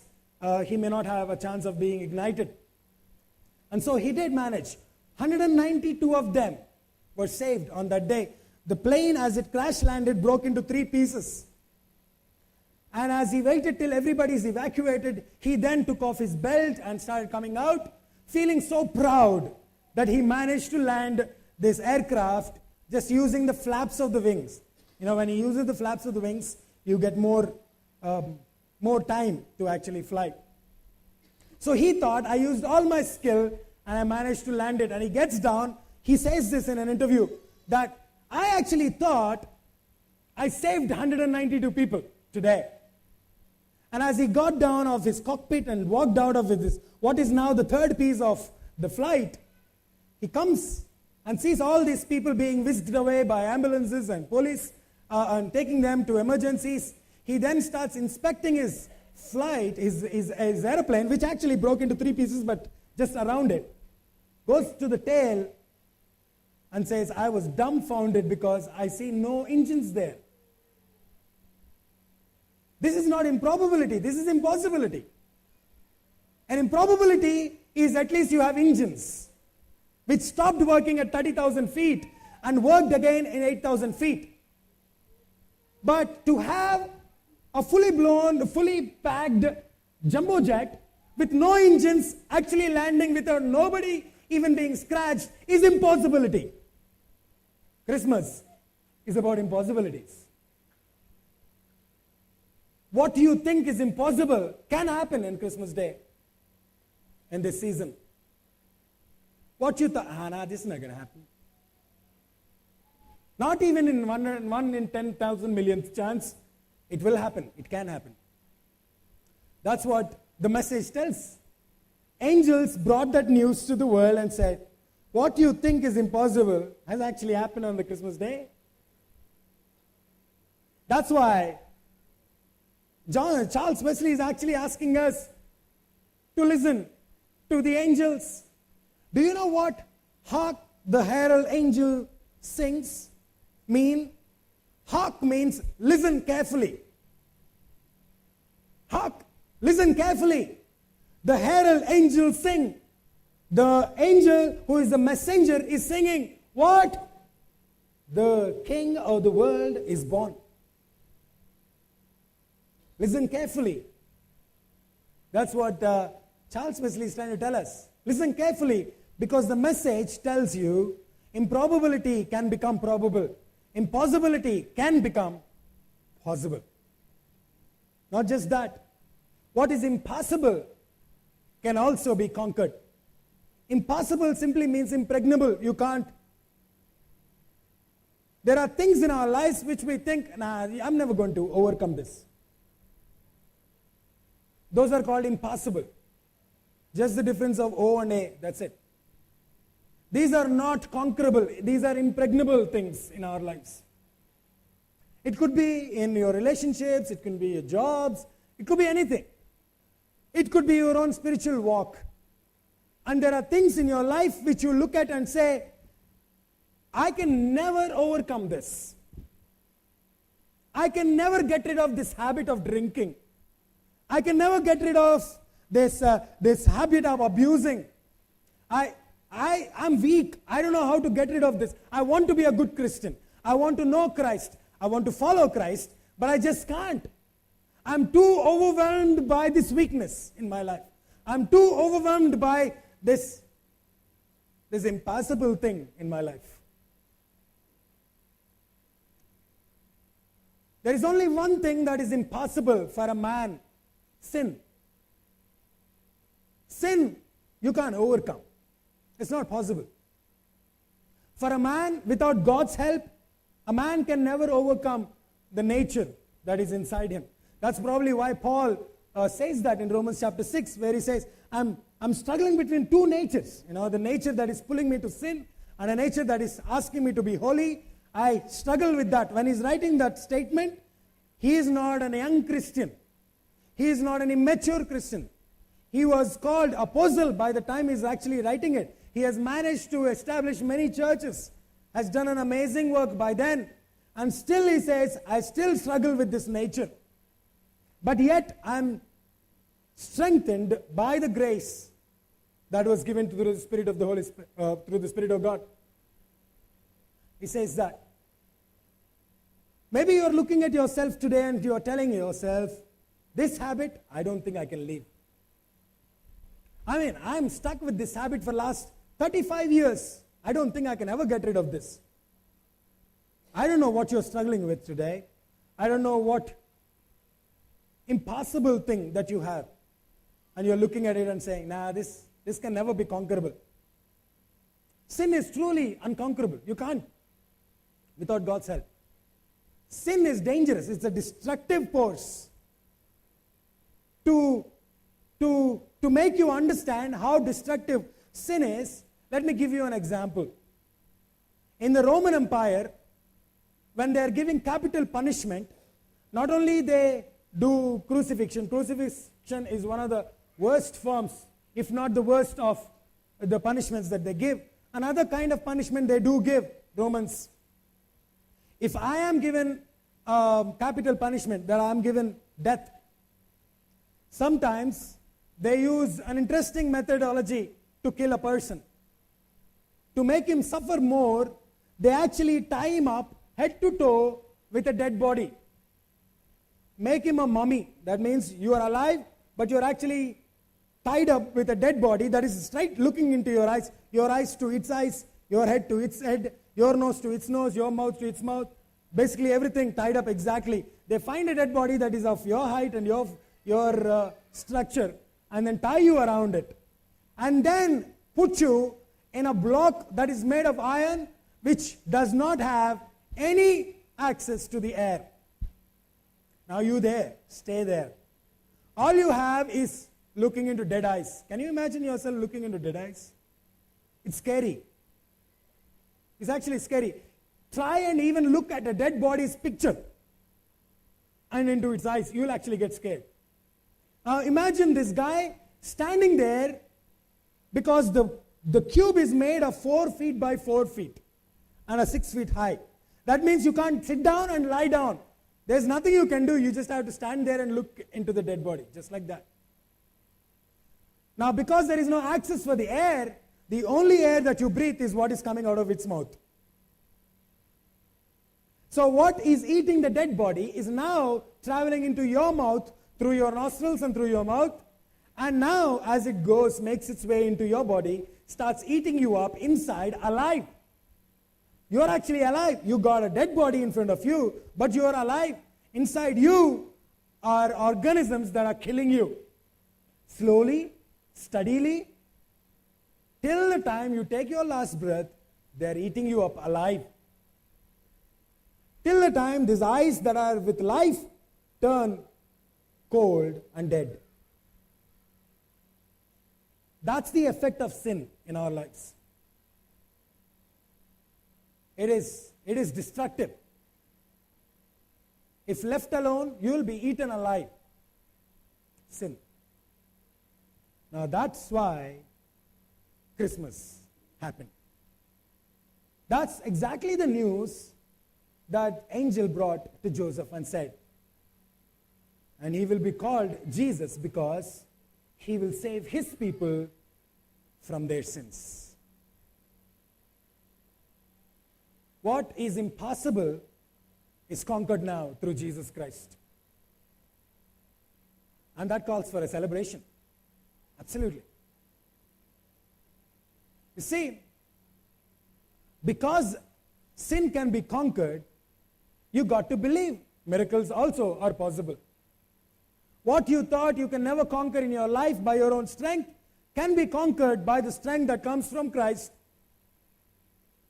he may not have a chance of being ignited. And so he did manage. 192 of them were saved on that day. The plane, as it crash landed, broke into 3 pieces. And as he waited till everybody is evacuated, he then took off his belt and started coming out, feeling so proud that he managed to land this aircraft just using the flaps of the wings. You know, when he uses the flaps of the wings, you get more time to actually fly. So he thought, I used all my skill and I managed to land it. And he gets down, he says this in an interview, that I actually thought I saved 192 people today. And as he got down off his cockpit and walked out of this, what is now the 3rd piece of the flight, he comes and sees all these people being whisked away by ambulances and police and taking them to emergencies. He then starts inspecting his flight, his airplane, which actually broke into 3 pieces, but just around it. Goes to the tail and says, I was dumbfounded because I see no engines there. This is not improbability, this is impossibility. An improbability is at least you have engines, which stopped working at 30,000 feet and worked again in 8,000 feet. But to have a fully blown, fully packed jumbo jet with no engines actually landing without nobody even being scratched is impossibility. Christmas is about impossibilities. What you think is impossible can happen in Christmas Day, in this season. What you thought, this is not going to happen. Not even in 1 in 10,000 millionth chance, it will happen. It can happen. That's what the message tells. Angels brought that news to the world and said, what you think is impossible has actually happened on the Christmas Day. That's why Charles Wesley is actually asking us to listen to the angels. Do you know what Hark, the herald angel, sings mean? Hark means listen carefully. Hark, listen carefully. The herald angels sing. The angel who is the messenger is singing. What? The king of the world is born. Listen carefully. That's what Charles Wesley is trying to tell us. Listen carefully, because the message tells you improbability can become probable. Impossibility can become possible. Not just that. What is impossible can also be conquered. Impossible simply means impregnable. You can't. There are things in our lives which we think, I'm never going to overcome this. Those are called impossible. Just the difference of O and A, that's it. These are not conquerable. These are impregnable things in our lives. It could be in your relationships, it can be your jobs, it could be anything. It could be your own spiritual walk. And there are things in your life which you look at and say, I can never overcome this. I can never get rid of this habit of drinking. I can never get rid of this habit of abusing. I'm weak. I don't know how to get rid of this. I want to be a good Christian. I want to know Christ. I want to follow Christ, but I just can't. I'm too overwhelmed by this weakness in my life. I'm too overwhelmed by this impossible thing in my life. There is only one thing that is impossible for a man: sin. Sin you can't overcome. It's not possible. For a man, without God's help, a man can never overcome the nature that is inside him. That's probably why Paul says that in Romans chapter 6, where he says, I'm struggling between two natures. The nature that is pulling me to sin and a nature that is asking me to be holy. I struggle with that. When he's writing that statement, he is not a young Christian. He is not an immature Christian. He was called apostle by the time he's actually writing it. He has managed to establish many churches, has done an amazing work by then. And still he says, I still struggle with this nature. But yet I'm strengthened by the grace that was given through the Spirit of the Holy Spirit, through the Spirit of God. He says that. Maybe you're looking at yourself today and you're telling yourself, this habit, I don't think I can leave. I'm stuck with this habit for the last 35 years. I don't think I can ever get rid of this. I don't know what you're struggling with today. I don't know what impossible thing that you have. And you're looking at it and saying, nah, this can never be conquerable. Sin is truly unconquerable. You can't without God's help. Sin is dangerous. It's a destructive force. To make you understand how destructive sin is, let me give you an example. In the Roman Empire, when they are giving capital punishment, not only they do crucifixion. Crucifixion is one of the worst forms, if not the worst of the punishments that they give. Another kind of punishment they do give, Romans. If I am given capital punishment, that I am given death, sometimes they use an interesting methodology to kill a person. To make him suffer more, they actually tie him up head to toe with a dead body. Make him a mummy. That means you are alive, but you're actually tied up with a dead body that is straight looking into your eyes to its eyes, your head to its head, your nose to its nose, your mouth to its mouth. Basically everything tied up exactly. They find a dead body that is of your height and your structure, and then tie you around it. And then put you in a block that is made of iron, which does not have any access to the air. Now you there, stay there. All you have is looking into dead eyes. Can you imagine yourself looking into dead eyes? It's scary. It's actually scary. Try and even look at a dead body's picture and into its eyes. You'll actually get scared. Now imagine this guy standing there because the cube is made of 4 feet by 4 feet and 6 feet high. That means you can't sit down and lie down. There's nothing you can do. You just have to stand there and look into the dead body, just like that. Now, because there is no access for the air, the only air that you breathe is what is coming out of its mouth. So what is eating the dead body is now traveling into your mouth through your nostrils and through your mouth. And now, as it goes, makes its way into your body, starts eating you up inside alive. You are actually alive. You got a dead body in front of you, but you are alive. Inside you are organisms that are killing you. Slowly, steadily, till the time you take your last breath, they are eating you up alive. Till the time these eyes that are with life turn cold and dead. That's the effect of sin in our lives. It is destructive. If left alone, you will be eaten alive. Sin. Now that's why Christmas happened. That's exactly the news that angel brought to Joseph and said, and he will be called Jesus because he will save his people from their sins. What is impossible is conquered now through Jesus Christ. And that calls for a celebration. Absolutely. You see, because sin can be conquered, you got to believe miracles also are possible. What you thought you can never conquer in your life by your own strength can be conquered by the strength that comes from Christ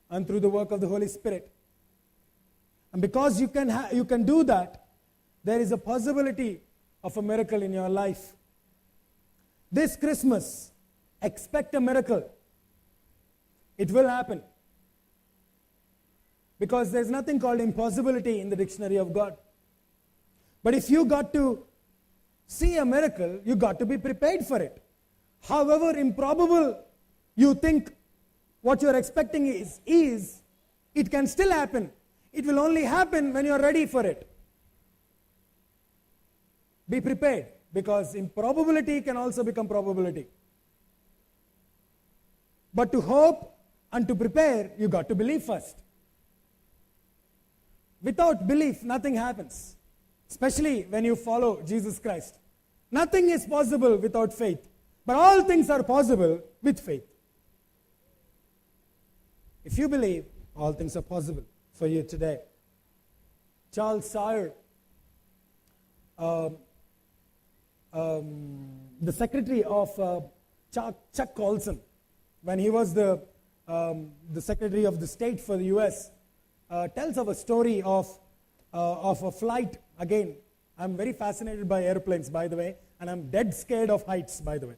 and through the work of the Holy Spirit. And because you can do that, there is a possibility of a miracle in your life. This Christmas, expect a miracle. It will happen. Because there's nothing called impossibility in the dictionary of God. But if you got to see a miracle, you got to be prepared for it. However improbable you think what you're expecting is, it can still happen. It will only happen when you are ready for it. Be prepared, because improbability can also become probability. But to hope and to prepare, you got to believe first. Without belief, nothing happens, especially when you follow Jesus Christ. Nothing is possible without faith, but all things are possible with faith. If you believe, all things are possible for you today. Charles Sawyer, the secretary of Chuck Colson, when he was the secretary of the state for the U.S., tells of a story of a flight. Again, I'm very fascinated by airplanes, by the way, and I'm dead scared of heights, by the way.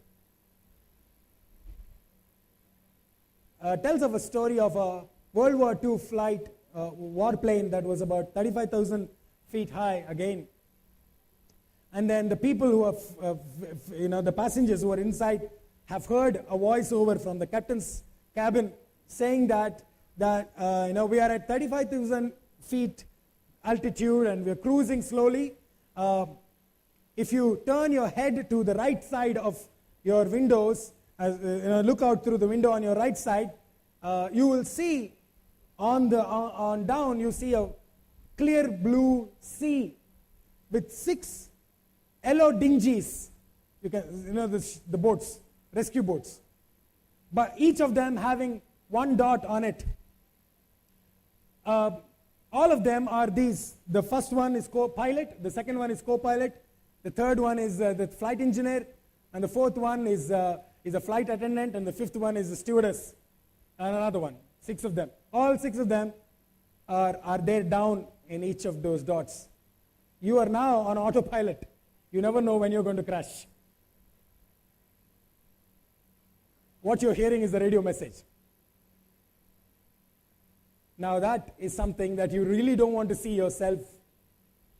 Tells of a story of a World War II flight, warplane that was about 35,000 feet high, again. And then the people who have, the passengers who are inside have heard a voiceover from the captain's cabin saying that we are at 35,000 feet altitude and we're cruising slowly. If you turn your head to the right side of your windows, look out through the window on your right side, you will see on down, you see a clear blue sea with 6 yellow dinghies. You can, the boats, rescue boats, but each of them having one dot on it. All of them are these. The first one is co-pilot, the second one is co-pilot, the third one is the flight engineer, and the fourth one is a flight attendant, and the fifth one is the stewardess, and another one. 6 of them. All 6 of them are there down in each of those dots. You are now on autopilot. You never know when you're going to crash. What you're hearing is the radio message. Now that is something that you really don't want to see yourself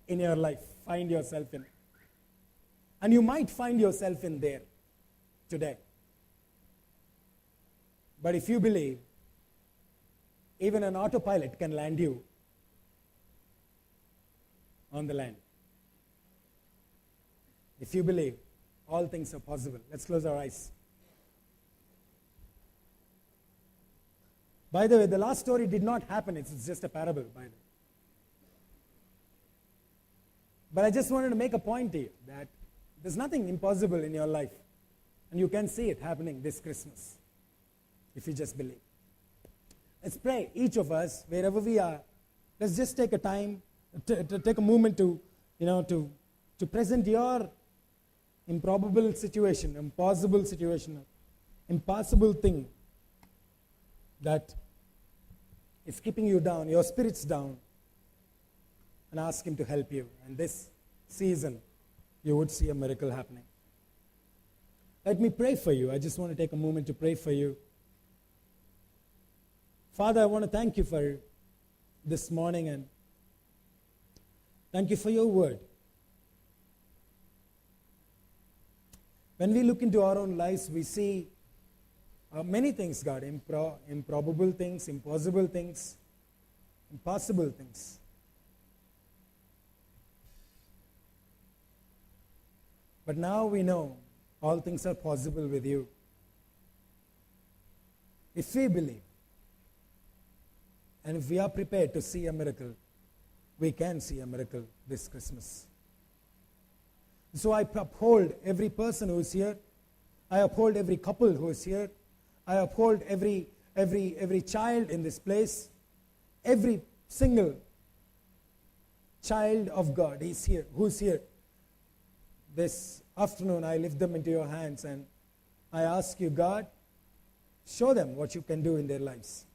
in your life, find yourself in. And you might find yourself in there today. But if you believe, even an autopilot can land you on the land. If you believe, all things are possible. Let's close our eyes. By the way, the last story did not happen. It's just a parable, by the way. But I just wanted to make a point to you that there's nothing impossible in your life. And you can see it happening this Christmas if you just believe. Let's pray, each of us, wherever we are. Let's just take a time, to take a moment to present your improbable situation, impossible situation, impossible thing that is keeping you down, your spirit's down, and ask Him to help you. And this season, you would see a miracle happening. Let me pray for you. I just want to take a moment to pray for you. Father, I want to thank you for this morning, and thank you for your word. When we look into our own lives, we see many things, God, improbable things, impossible things, impossible things. But now we know all things are possible with you. If we believe, and if we are prepared to see a miracle, we can see a miracle this Christmas. So I uphold every person who is here. I uphold every couple who is here. I uphold every child in this place. Every single child of God is here, who is here. This afternoon, I lift them into your hands, and I ask you, God, show them what you can do in their lives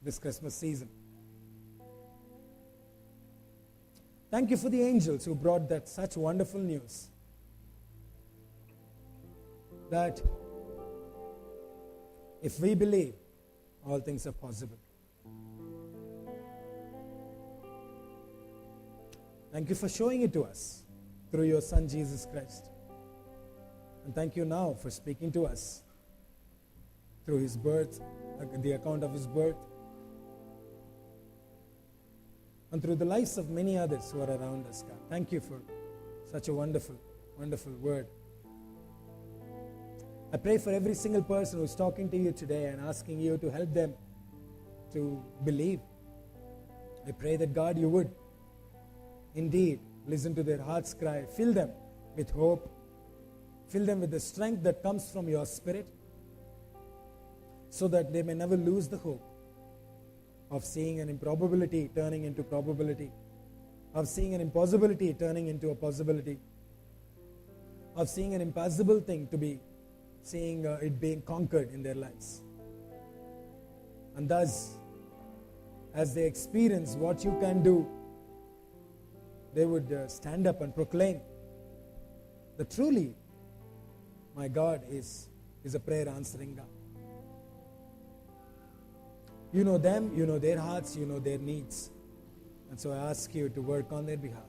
this Christmas season. Thank you for the angels who brought that such wonderful news that if we believe, all things are possible. Thank you for showing it to us through your Son, Jesus Christ. And thank you now for speaking to us through His birth, the account of His birth, and through the lives of many others who are around us, God. Thank you for such a wonderful, wonderful word. I pray for every single person who's talking to you today and asking you to help them to believe. I pray that, God, you would indeed listen to their heart's cry. Fill them with hope. Fill them with the strength that comes from your Spirit, so that they may never lose the hope of seeing an improbability turning into probability, of seeing an impossibility turning into a possibility, of seeing an impossible thing to be seeing it being conquered in their lives. And thus, as they experience what you can do, they would stand up and proclaim that truly my God is a prayer answering God. You know them, you know their hearts, you know their needs. And so I ask you to work on their behalf.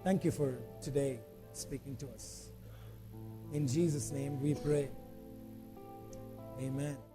Thank you for today speaking to us. In Jesus' name we pray. Amen.